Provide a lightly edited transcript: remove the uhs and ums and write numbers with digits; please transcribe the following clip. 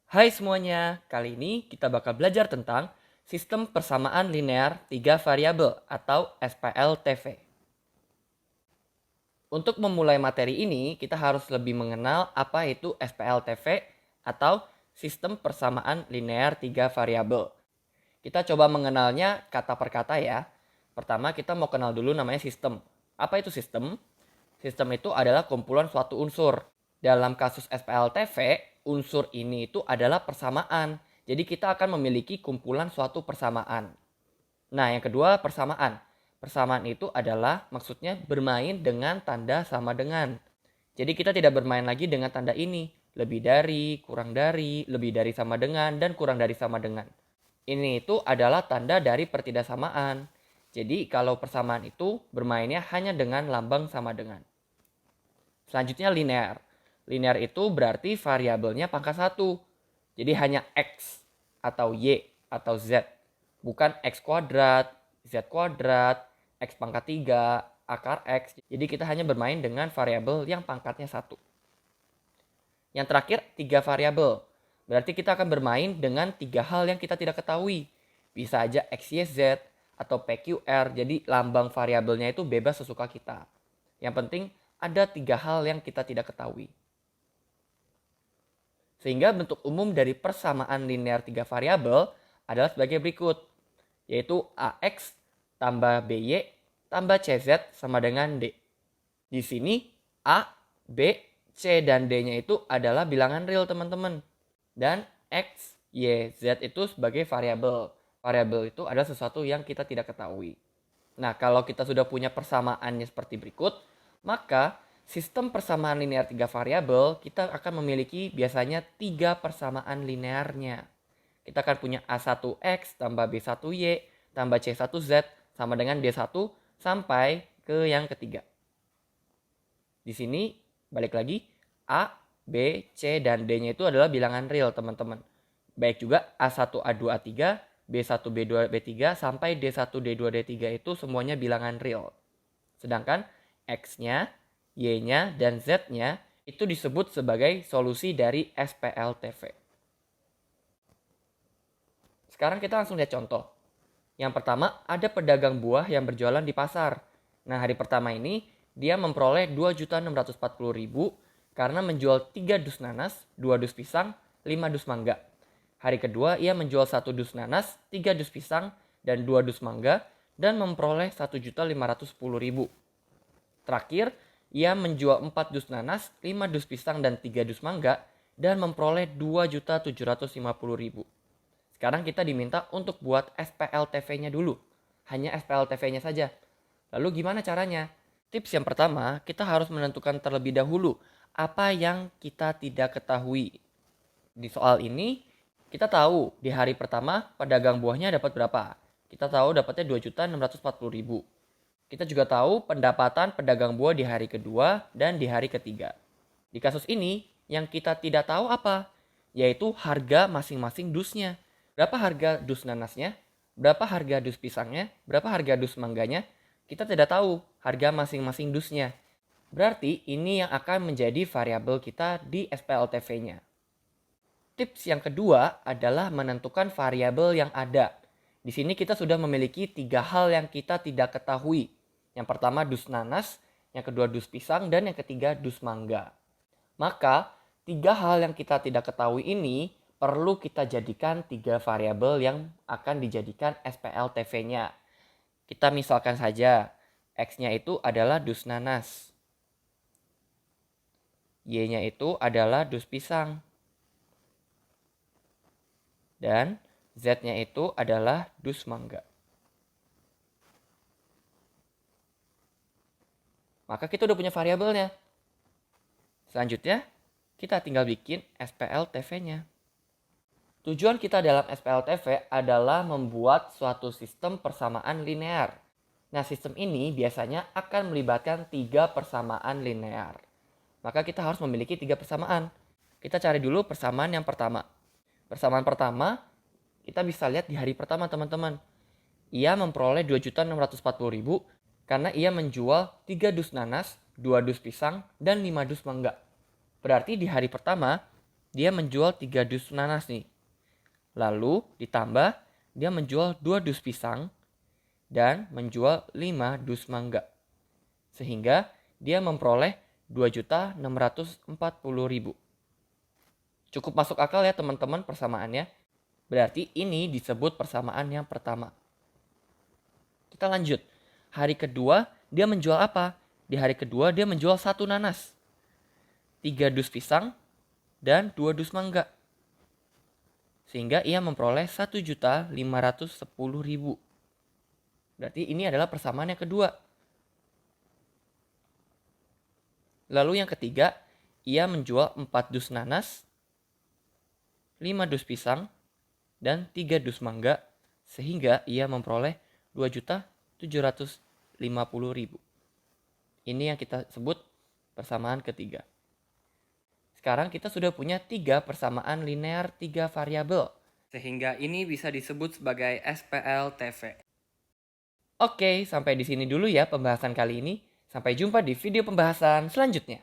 Hai semuanya, kali ini kita bakal belajar tentang sistem persamaan linear 3 variabel atau SPLTV. Untuk memulai materi ini, kita harus lebih mengenal apa itu SPLTV atau sistem persamaan linear 3 variabel. Kita coba mengenalnya kata per kata ya. Pertama kita mau kenal dulu namanya sistem. Apa itu sistem? Sistem itu adalah kumpulan suatu unsur. Dalam kasus SPLTV, unsur ini itu adalah persamaan. Jadi kita akan memiliki kumpulan suatu persamaan. Nah, yang kedua persamaan. Persamaan itu adalah maksudnya bermain dengan tanda sama dengan. Jadi kita tidak bermain lagi dengan tanda ini. Lebih dari, kurang dari, lebih dari sama dengan, dan kurang dari sama dengan. Ini itu adalah tanda dari pertidaksamaan. Jadi kalau persamaan itu bermainnya hanya dengan lambang sama dengan. Selanjutnya linear. Linear itu berarti variabelnya pangkat 1. Jadi hanya X atau Y atau Z. Bukan X kuadrat, Z kuadrat, X pangkat 3, akar X. Jadi kita hanya bermain dengan variabel yang pangkatnya 1. Yang terakhir 3 variabel. Berarti kita akan bermain dengan 3 hal yang kita tidak ketahui. Bisa aja X, Y, Z atau PQR. Jadi lambang variabelnya itu bebas sesuka kita. Yang penting ada 3 hal yang kita tidak ketahui. Sehingga bentuk umum dari persamaan linear 3 variabel adalah sebagai berikut. Yaitu AX tambah BY tambah CZ sama dengan D. Di sini A, B, C, dan D-nya itu adalah bilangan real teman-teman. Dan X, Y, Z itu sebagai variabel. Variabel itu adalah sesuatu yang kita tidak ketahui. Nah, kalau kita sudah punya persamaannya seperti berikut, maka sistem persamaan linear 3 variabel kita akan memiliki biasanya 3 persamaan linearnya. Kita akan punya A1X tambah B1Y tambah C1Z sama dengan D1 sampai ke yang ketiga. Di sini balik lagi A, B, C, dan D-nya itu adalah bilangan real teman-teman. Baik juga A1, A2, A3, B1, B2, B3 sampai D1, D2, D3 itu semuanya bilangan real. Sedangkan X-nya, Y-nya, dan Z-nya itu disebut sebagai solusi dari SPLTV. Sekarang kita langsung lihat contoh. Yang pertama, ada pedagang buah yang berjualan di pasar. Nah, hari pertama ini dia memperoleh 2.640.000 karena menjual 3 dus nanas, 2 dus pisang, 5 dus mangga. Hari kedua ia menjual 1 dus nanas, 3 dus pisang, dan 2 dus mangga dan memperoleh 1.510.000. Terakhir, ia menjual 4 dus nanas, 5 dus pisang, dan 3 dus mangga dan memperoleh 2.750.000. Sekarang kita diminta untuk buat SPLTV-nya dulu. Hanya SPLTV-nya saja. Lalu gimana caranya? Tips yang pertama, kita harus menentukan terlebih dahulu apa yang kita tidak ketahui. Di soal ini, kita tahu di hari pertama pedagang buahnya dapat berapa. Kita tahu dapatnya 2.640.000. Kita juga tahu pendapatan pedagang buah di hari kedua dan di hari ketiga. Di kasus ini, yang kita tidak tahu apa? Yaitu harga masing-masing dusnya. Berapa harga dus nanasnya? Berapa harga dus pisangnya? Berapa harga dus mangganya? Kita tidak tahu harga masing-masing dusnya. Berarti ini yang akan menjadi variabel kita di SPLTV-nya. Tips yang kedua adalah menentukan variabel yang ada. Di sini kita sudah memiliki 3 hal yang kita tidak ketahui. Yang pertama dus nanas, yang kedua dus pisang, dan yang ketiga dus mangga. Maka 3 hal yang kita tidak ketahui ini perlu kita jadikan 3 variabel yang akan dijadikan SPLTV-nya. Kita misalkan saja, X-nya itu adalah dus nanas. Y-nya itu adalah dus pisang. Dan Z-nya itu adalah dus mangga. Maka kita udah punya variabelnya. Selanjutnya, kita tinggal bikin SPLTV-nya. Tujuan kita dalam SPLTV adalah membuat suatu sistem persamaan linear. Nah, sistem ini biasanya akan melibatkan 3 persamaan linear. Maka kita harus memiliki 3 persamaan. Kita cari dulu persamaan yang pertama. Persamaan pertama, kita bisa lihat di hari pertama teman-teman. Ia memperoleh 2.640.000 karena ia menjual 3 dus nanas, 2 dus pisang, dan 5 dus mangga. Berarti di hari pertama, dia menjual 3 dus nanas nih. Lalu ditambah dia menjual 2 dus pisang dan menjual 5 dus mangga. Sehingga dia memperoleh 2.640.000. Cukup masuk akal ya teman-teman persamaannya. Berarti ini disebut persamaan yang pertama. Kita lanjut. Hari kedua dia menjual apa? Di hari kedua dia menjual 1 nanas, 3 dus pisang, dan 2 dus mangga. Sehingga ia memperoleh 1.510.000. Berarti ini adalah persamaan yang kedua. Lalu yang ketiga, ia menjual 4 dus nanas, 5 dus pisang, dan 3 dus mangga. Sehingga ia memperoleh 2.750.000. Ini yang kita sebut persamaan ketiga. Sekarang kita sudah punya 3 persamaan linear 3 variabel. Sehingga ini bisa disebut sebagai SPLTV. Oke, sampai di sini dulu ya pembahasan kali ini. Sampai jumpa di video pembahasan selanjutnya.